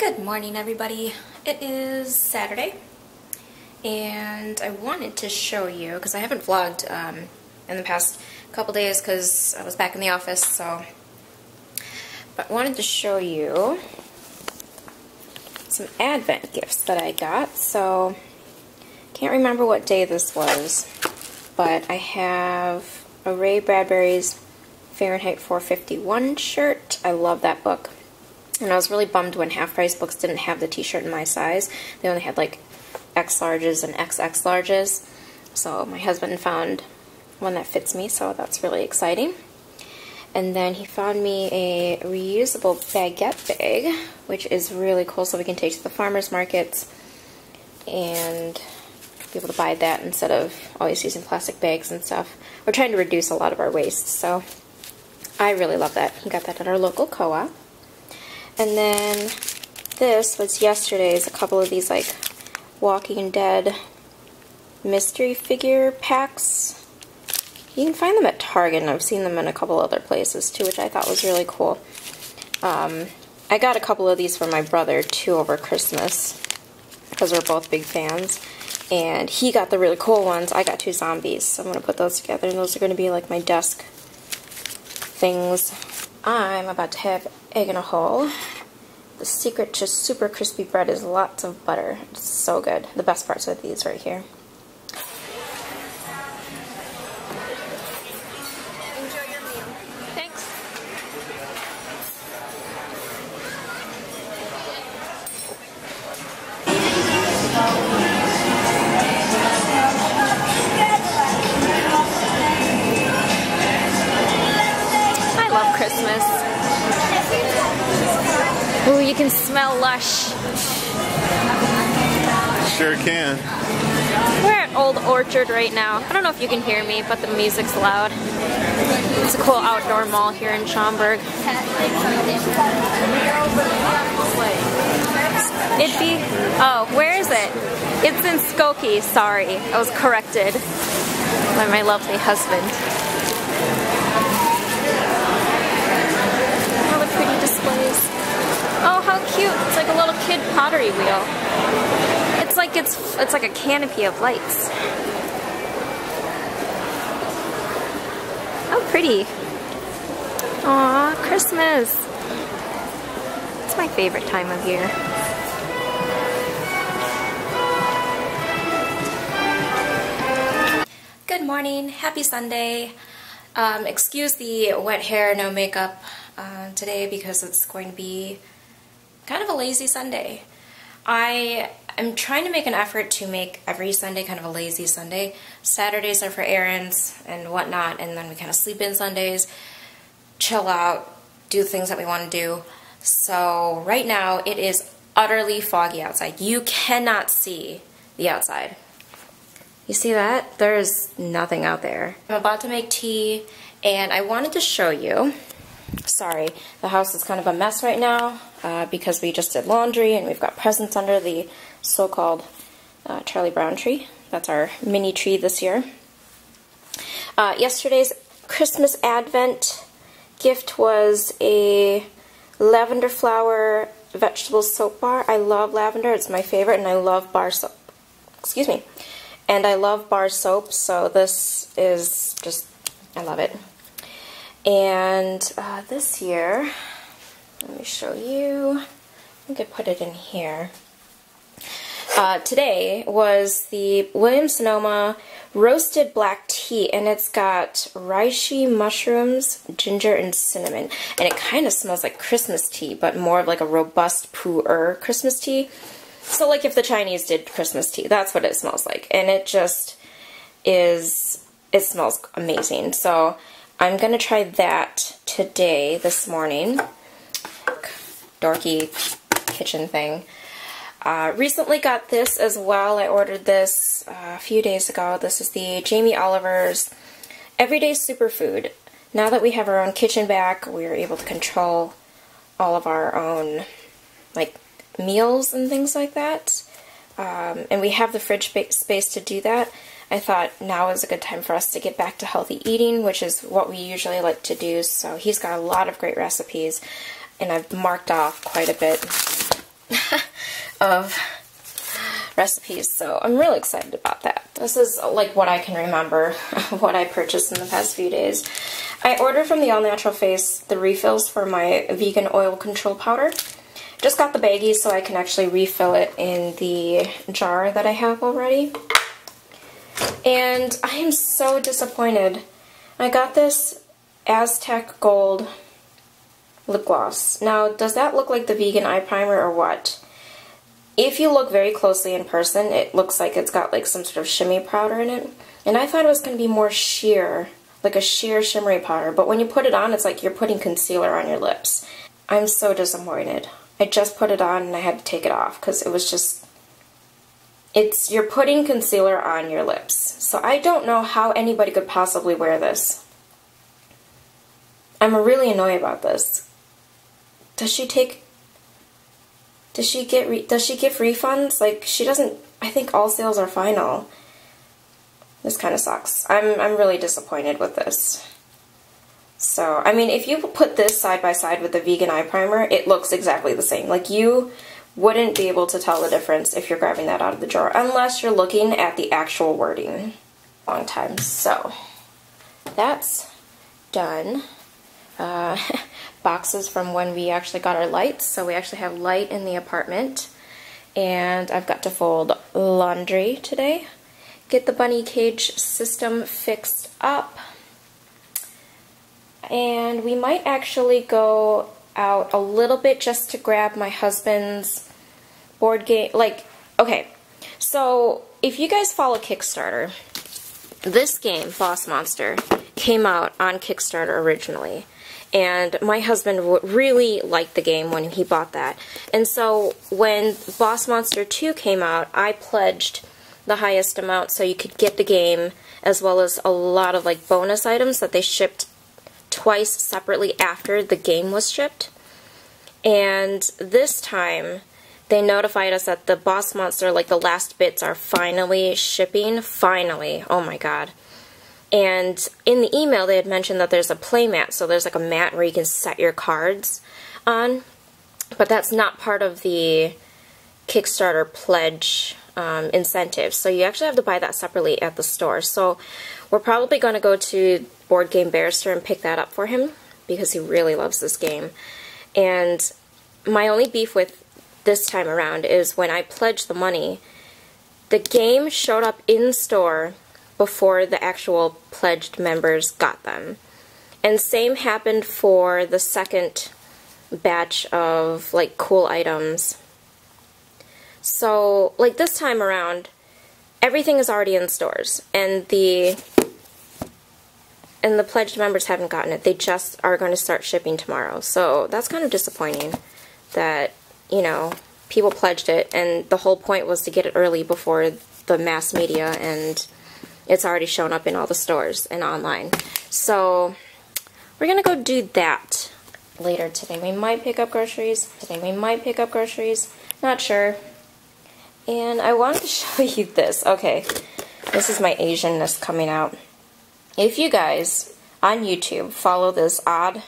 Good morning, everybody. It is Saturday, and I wanted to show you, because I haven't vlogged in the past couple days because I was back in the office, but wanted to show you some Advent gifts that I got. So, can't remember what day this was, but I have a Ray Bradbury's Fahrenheit 451 shirt. I love that book. And I was really bummed when Half Price Books didn't have the t-shirt in my size. They only had like X larges and XX larges. So my husband found one that fits me, so that's really exciting. And then he found me a reusable baguette bag, which is really cool, so we can take to the farmers markets and be able to buy that instead of always using plastic bags and stuff. We're trying to reduce a lot of our waste, so I really love that. We got that at our local co-op. And then this was yesterday's, a couple of these like Walking Dead mystery figure packs. You can find them at Target, and I've seen them in a couple other places too, which I thought was really cool. I got a couple of these for my brother too over Christmas because we're both big fans. And he got the really cool ones. I got two zombies, so I'm going to put those together, and those are going to be like my desk things. I'm about to have egg in a hole. The secret to super crispy bread is lots of butter. It's so good. The best parts are these right here. Enjoy your meal. Thanks. I love Christmas. Ooh, you can smell lush. Sure can. We're at Old Orchard right now. I don't know if you can hear me, but the music's loud. It's a cool outdoor mall here in Schaumburg. Where is it? It's in Skokie, sorry. I was corrected by my lovely husband. All the pretty displays. Oh, how cute! It's like a little kid pottery wheel. It's like a canopy of lights. How pretty! Aw, Christmas. It's my favorite time of year. Good morning, happy Sunday. Excuse the wet hair, no makeup today because it's going to be kind of a lazy Sunday. I am trying to make an effort to make every Sunday kind of a lazy Sunday. Saturdays are for errands and whatnot, and then we kind of sleep in Sundays, chill out, do things that we want to do. So right now it is utterly foggy outside. You cannot see the outside. You see that? There's nothing out there. I'm about to make tea, and I wanted to show you. Sorry, the house is kind of a mess right now because we just did laundry and we've got presents under the so-called Charlie Brown tree. That's our mini tree this year. Yesterday's Christmas Advent gift was a lavender flower vegetable soap bar. I love lavender, it's my favorite, and I love bar soap. Excuse me. And I love bar soap, so this is just, I love it. And this year, let me show you, I think I put it in here. Today was the Williams-Sonoma roasted black tea, and it's got reishi mushrooms, ginger, and cinnamon. And it kind of smells like Christmas tea, but more of like a robust pu-er Christmas tea. So like if the Chinese did Christmas tea, that's what it smells like. And it just is, it smells amazing. So I'm going to try that today, this morning. Dorky kitchen thing. Recently got this as well. I ordered this a few days ago. This is the Jamie Oliver's Everyday Superfood. Now that we have our own kitchen back, we are able to control all of our own like meals and things like that. And we have the fridge space to do that. I thought now is a good time for us to get back to healthy eating, which is what we usually like to do. So he's got a lot of great recipes, and I've marked off quite a bit of recipes, so I'm really excited about that. This is like what I can remember what I purchased in the past few days. I ordered from the All Natural Face the refills for my vegan oil control powder. Just got the baggie so I can actually refill it in the jar that I have already. And I am so disappointed. I got this Aztec Gold lip gloss. Now, does that look like the vegan eye primer or what? If you look very closely in person, it looks like it's got like some sort of shimmy powder in it. And I thought it was going to be more sheer, like a sheer shimmery powder. But when you put it on, it's like you're putting concealer on your lips. I'm so disappointed. I just put it on and I had to take it off because it was just... you're putting concealer on your lips. So I don't know how anybody could possibly wear this. I'm really annoyed about this. Does she give refunds? Like, she doesn't... I think all sales are final. This kind of sucks. I'm really disappointed with this. So, I mean, if you put this side by side with the vegan eye primer, it looks exactly the same. Like, you wouldn't be able to tell the difference if you're grabbing that out of the drawer, unless you're looking at the actual wording. Long time. So, that's done. Boxes from when we actually got our lights. So we actually have light in the apartment. And I've got to fold laundry today. Get the bunny cage system fixed up. And we might actually go out a little bit just to grab my husband's board game. Like, okay, so if you guys follow Kickstarter, this game, Boss Monster, came out on Kickstarter originally. And my husband really liked the game when he bought that. And so when Boss Monster 2 came out, I pledged the highest amount so you could get the game, as well as a lot of like bonus items that they shipped twice separately after the game was shipped. And this time they notified us that the Boss Monster, like the last bits, are finally shipping. Finally. Oh my god. And in the email they had mentioned that there's a play mat, so there's like a mat where you can set your cards on, but that's not part of the Kickstarter pledge incentive, so you actually have to buy that separately at the store. So we're probably going to go to Board Game Barrister and pick that up for him, because he really loves this game. And my only beef with this time around is when I pledged the money, the game showed up in store before the actual pledged members got them. And same happened for the second batch of like cool items. So like this time around, everything is already in stores, and the pledged members haven't gotten it. They just are going to start shipping tomorrow. So that's kind of disappointing that, you know, people pledged it and the whole point was to get it early before the mass media, and it's already shown up in all the stores and online. So we're going to go do that later today. We might pick up groceries. Not sure. And I wanted to show you this. Okay, this is my Asianness coming out. If you guys on YouTube follow this odd,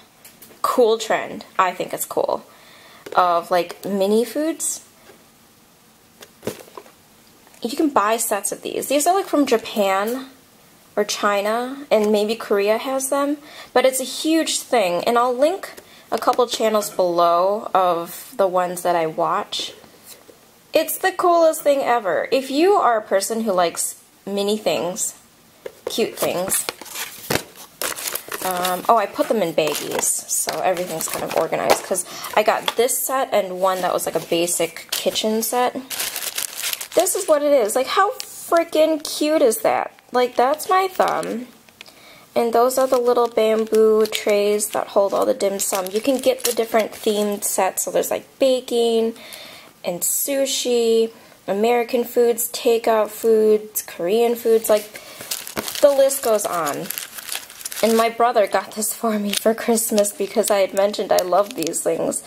cool trend, I think it's cool, of like mini foods, you can buy sets of these. These are like from Japan or China, and maybe Korea has them, but it's a huge thing. And I'll link a couple channels below of the ones that I watch. It's the coolest thing ever. If you are a person who likes mini things, cute things, oh, I put them in baggies, so everything's kind of organized, because I got this set and one that was like a basic kitchen set. This is what it is. Like, how freaking cute is that? Like, that's my thumb. And those are the little bamboo trays that hold all the dim sum. You can get the different themed sets, so there's like baking and sushi, American foods, takeout foods, Korean foods, like the list goes on. And my brother got this for me for Christmas because I had mentioned I love these things.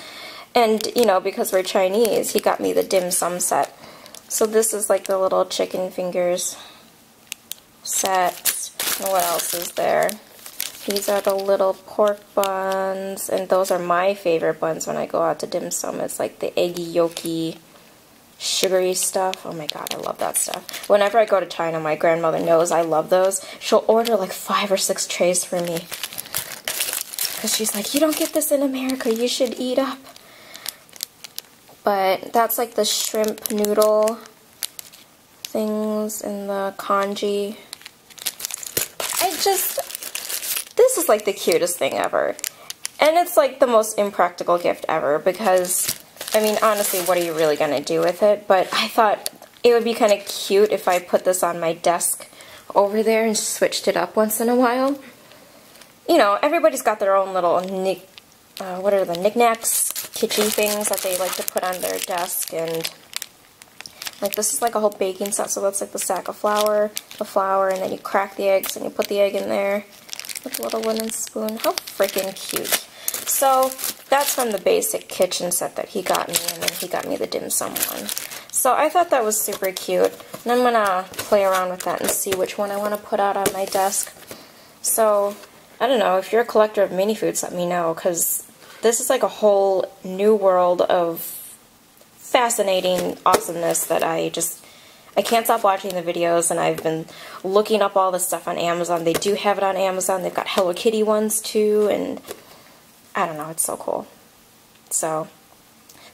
And, you know, because we're Chinese, he got me the dim sum set. So this is like the little chicken fingers set. And what else is there? These are the little pork buns, and those are my favorite buns when I go out to dim sum. It's like the eggy, yolky, sugary stuff. Oh my god, I love that stuff. Whenever I go to China, my grandmother knows I love those. She'll order like 5 or 6 trays for me. Because she's like, you don't get this in America, you should eat up. But that's like the shrimp noodle things and the congee. This is like the cutest thing ever. And it's like the most impractical gift ever because, I mean, honestly, what are you really going to do with it? But I thought it would be kind of cute if I put this on my desk over there and switched it up once in a while. You know, everybody's got their own little what are the knickknacks, kitschy things that they like to put on their desk, and like this is like a whole baking set, so that's like the sack of flour, the flour, and then you crack the eggs and you put the egg in there with a little wooden spoon. How freaking cute. So that's from the basic kitchen set that he got me, and then he got me the dim sum one. So I thought that was super cute, and I'm gonna play around with that and see which one I want to put out on my desk. So I don't know, if you're a collector of mini foods, let me know, because this is like a whole new world of fascinating awesomeness that I can't stop watching the videos, and I've been looking up all this stuff on Amazon. They do have it on Amazon. They've got Hello Kitty ones too, and I don't know, it's so cool. So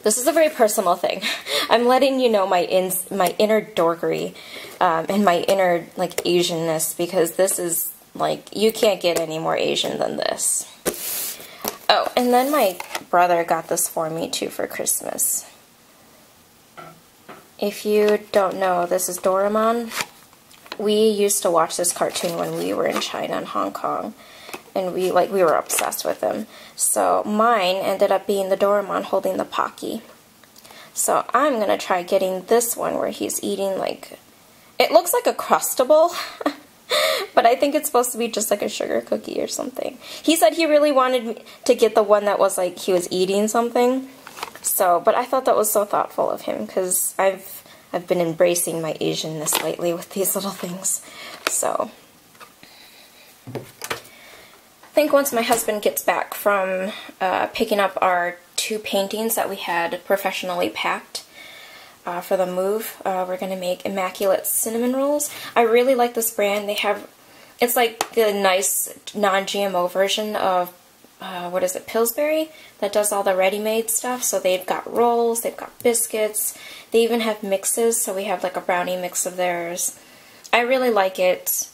this is a very personal thing. I'm letting you know my inner dorkery and my inner like Asianness, because this is like, you can't get any more Asian than this. Oh, and then my brother got this for me too for Christmas. If you don't know, this is Doraemon. We used to watch this cartoon when we were in China and Hong Kong, and we were obsessed with him. So mine ended up being the Doraemon holding the Pocky. So I'm gonna try getting this one where he's eating like, it looks like a Crustable, but I think it's supposed to be just like a sugar cookie or something. He said he really wanted me to get the one that was like he was eating something. So, but I thought that was so thoughtful of him, because I've been embracing my Asianness lately with these little things. So I think once my husband gets back from picking up our 2 paintings that we had professionally packed for the move, we're going to make immaculate cinnamon rolls. I really like this brand. They have, it's like the nice non-GMO version of what is it, Pillsbury, that does all the ready-made stuff. So they've got rolls, they've got biscuits, they even have mixes, so we have like a brownie mix of theirs. I really like it,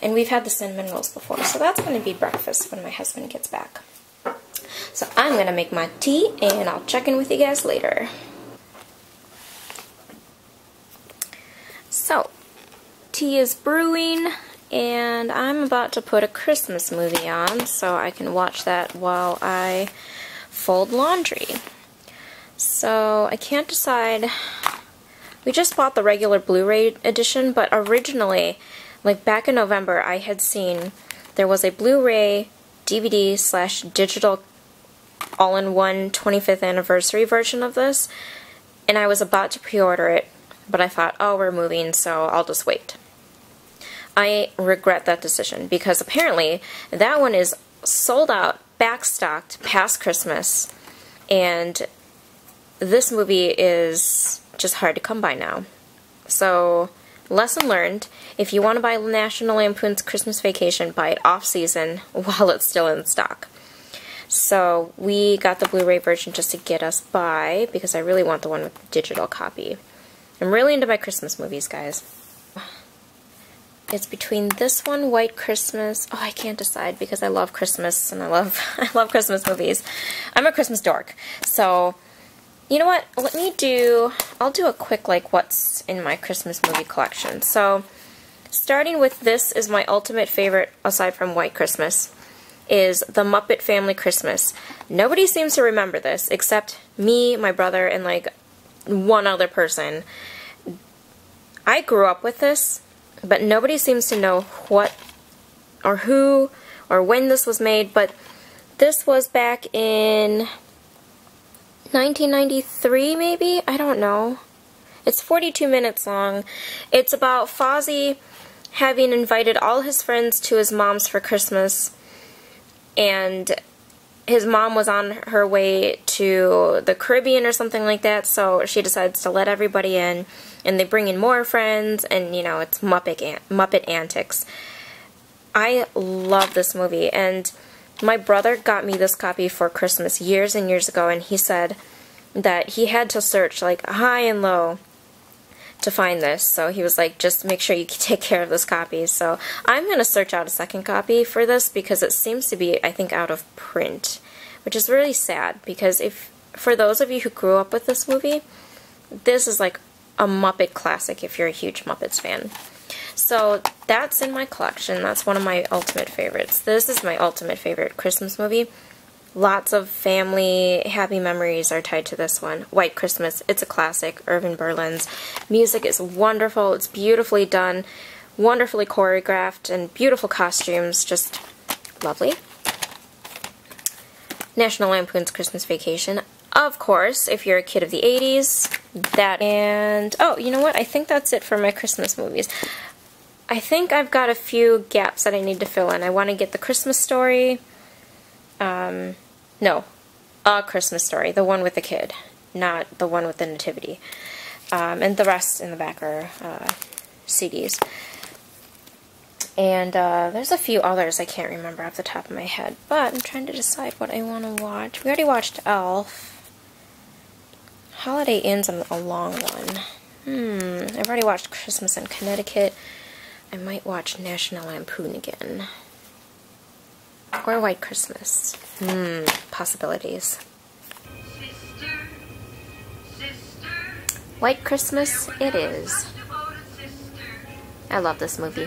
and we've had the cinnamon rolls before, so that's going to be breakfast when my husband gets back. So I'm going to make my tea, and I'll check in with you guys later. So, tea is brewing, and I'm about to put a Christmas movie on so I can watch that while I fold laundry. So I can't decide. We just bought the regular Blu-ray edition, but originally, like back in November, I had seen there was a Blu-ray DVD/digital all-in-one 25th anniversary version of this, and I was about to pre-order it, but I thought, oh, we're moving, so I'll just wait. I regret that decision, because apparently that one is sold out, backstocked past Christmas, and this movie is just hard to come by now. So, lesson learned, if you want to buy National Lampoon's Christmas Vacation, buy it off-season while it's still in stock. So we got the Blu-ray version just to get us by, because I really want the one with the digital copy. I'm really into my Christmas movies, guys. It's between this one, White Christmas. Oh, I can't decide, because I love Christmas, and I love Christmas movies. I'm a Christmas dork. So, you know what? I'll do a quick, like, what's in my Christmas movie collection. So, starting with this is my ultimate favorite, aside from White Christmas, is The Muppet Family Christmas. Nobody seems to remember this, except me, my brother, and, like, one other person. I grew up with this, but nobody seems to know what or who or when this was made, but this was back in 1993, maybe? I don't know. It's 42 minutes long. It's about Fozzie having invited all his friends to his mom's for Christmas, and his mom was on her way to the Caribbean or something like that, so she decides to let everybody in, and they bring in more friends, and, you know, it's Muppet antics. I love this movie, and my brother got me this copy for Christmas years and years ago, and he said that he had to search, like, high and low to find this, so he was like, just make sure you take care of this copy. So I'm going to search out a second copy for this because it seems to be, I think, out of print, which is really sad, because for those of you who grew up with this movie, this is like a Muppet classic if you're a huge Muppets fan. So that's in my collection. That's one of my ultimate favorites. This is my ultimate favorite Christmas movie. Lots of family happy memories are tied to this one. White Christmas, it's a classic, Irving Berlin's. Music is wonderful, it's beautifully done, wonderfully choreographed, and beautiful costumes, just lovely. National Lampoon's Christmas Vacation, of course, if you're a kid of the 80s, that, and, oh, you know what, I think that's it for my Christmas movies. I think I've got a few gaps that I need to fill in. I want to get The Christmas Story, no, A Christmas Story, the one with the kid, not the one with the nativity. And the rest in the back are CDs. And there's a few others I can't remember off the top of my head, but I'm trying to decide what I want to watch. We already watched Elf. Holiday Inn's a long one. I've already watched Christmas in Connecticut. I might watch National Lampoon again. Or White Christmas. Possibilities. White Christmas it is. I love this movie.